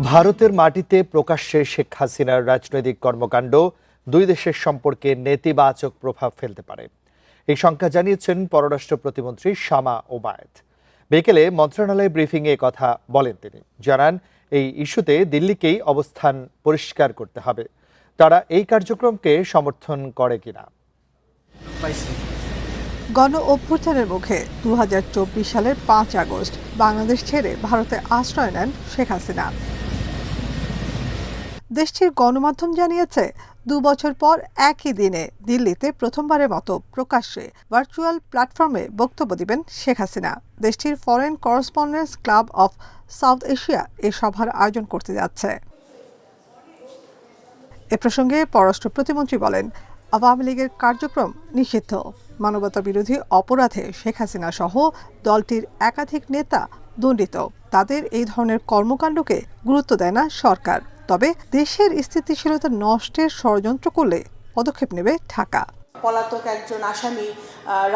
ভারতের মাটিতে প্রকাশ্যে শেখ হাসিনার রাজনৈতিক কর্মকাণ্ড দুই দেশের সম্পর্কে নেতিবাচক প্রভাব ফেলতে পারে, এই শঙ্কা জানিয়েছেন পররাষ্ট্র প্রতিমন্ত্রী শামা ওবায়েদ। বিকেলে মন্ত্রণালয় ব্রিফিংয়ে কথা বলেন তিনি। জানান, এই ইস্যুতে দিল্লিকেই অবস্থান পরিষ্কার করতে হবে, তারা এই কার্যক্রমকে সমর্থন করে কিনা। গণ অভ্যুত্থানের মুখে 2024 সালের 5 আগস্ট বাংলাদেশ ছেড়ে ভারতে আশ্রয় নেন শেখ হাসিনা। দেশটির গণমাধ্যম জানিয়েছে, 2 বছর পর একই দিনে দিল্লিতে প্রথমবারের মতো প্রকাশ্যে ভার্চুয়াল প্ল্যাটফর্মে বক্তব্য দিবেন শেখ হাসিনা। দেশটির foreign correspondents club of south Asia এ সভার আয়োজন করতে যাচ্ছে। এ প্রসঙ্গে পররাষ্ট্র প্রতিমন্ত্রী বলেন, আওয়ামী লীগের কার্যক্রম নিষিদ্ধ। মানবতা বিরোধী অপরাধে শেখ হাসিনা সহ দলটির একাধিক নেতা দণ্ডিত। তাদের এই ধরনের কর্মকাণ্ডকে গুরুত্ব দেয় না সরকার। তবে দেশের স্থিতিশীলতা নষ্টের ষড়যন্ত্র করলে পদক্ষেপ নেবে ঢাকা। পলাতক একজন আসামি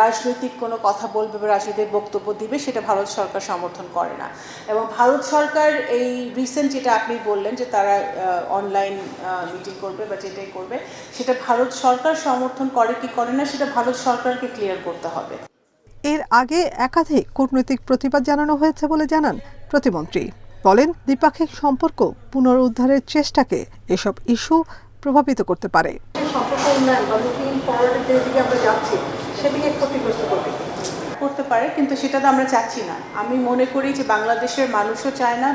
রাজনৈতিক কোনো কথা বলবে বা রাজনৈতিক বক্তব্য দিবে, সেটা ভারত সরকার সমর্থন করে না। এবং ভারত সরকার এই রিসেন্ট যেটা আপনি বললেন যে তারা অনলাইন মিটিং করবে বা যেটাই করবে, সেটা ভারত সরকার সমর্থন করে কি করে না, সেটা ভারত সরকারকে ক্লিয়ার করতে হবে। এর আগে একাধিক কূটনৈতিক প্রতিবাদ জানানো হয়েছে বলে জানান প্রতিমন্ত্রী। বলেন, দ্বিপাক্ষিক সম্পর্ক পুনরুদ্ধারের চেষ্টাকে এসব ইস্যু প্রভাবিত করতে পারে। করতে পারে, কিন্তু সেটা তো আমরা চাচ্ছি না। আমি মনে করি যে বাংলাদেশের মানুষও চায় না,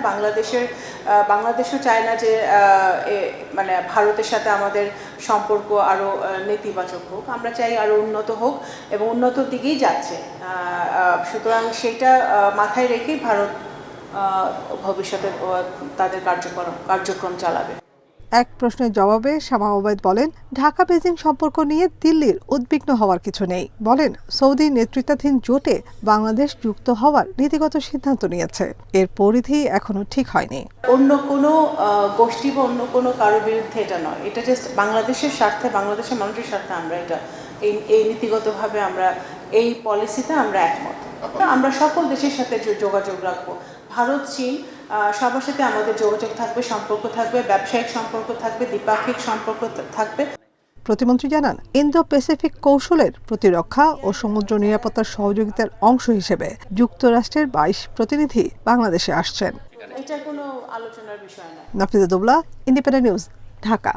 বাংলাদেশও চায় না যে মানে ভারতের সাথে আমাদের সম্পর্ক আরও নেতিবাচক হোক। আমরা চাই আরও উন্নত হোক এবং উন্নতর দিকেই যাচ্ছে। সুতরাং সেটা মাথায় রেখেই ভারত ভবিষ্যতে তাদের কার্যক্রম চালাবে। এক প্রশ্নের জবাবে শামা ওবায়েদ বলেন, ঢাকা বেজিং সম্পর্ক নিয়ে দিল্লির উদ্বিগ্ন হওয়ার কিছু নেই। বলেন, সৌদি নেতৃত্বাধীন জোটে বাংলাদেশ যুক্ত হওয়ার নীতিগত সিদ্ধান্ত নিয়েছে, এর পরিধি এখনো ঠিক হয়নি। অন্য কোনো গোষ্ঠী বা অন্য কোনো কারোর বিরুদ্ধে এটা নয়, এটা জাস্ট বাংলাদেশের স্বার্থে, বাংলাদেশের মানুষের স্বার্থে আমরা এটা এই নীতিগতভাবে আমরা এই পলিসিতে আমরা একমত। আমরা সকল দেশের সাথে যোগাযোগ রাখবো। ভারত, চীন সবার সাথে আমাদের যোগাযোগ থাকবে, সম্পর্ক থাকবে, ব্যবসায়িক সম্পর্ক থাকবে, দ্বিপাক্ষিক সম্পর্ক থাকবে। প্রতিমন্ত্রী জানান, ইন্দো প্যাসিফিক কৌশলের প্রতিরক্ষা ও সমুদ্র নিরাপত্তার সহযোগিতার অংশ হিসেবে যুক্তরাষ্ট্রের 22 প্রতিনিধি বাংলাদেশে আসছেন। এটা কোনো আলোচনার বিষয় না। Nafiza Dubla, independent news, Dhaka.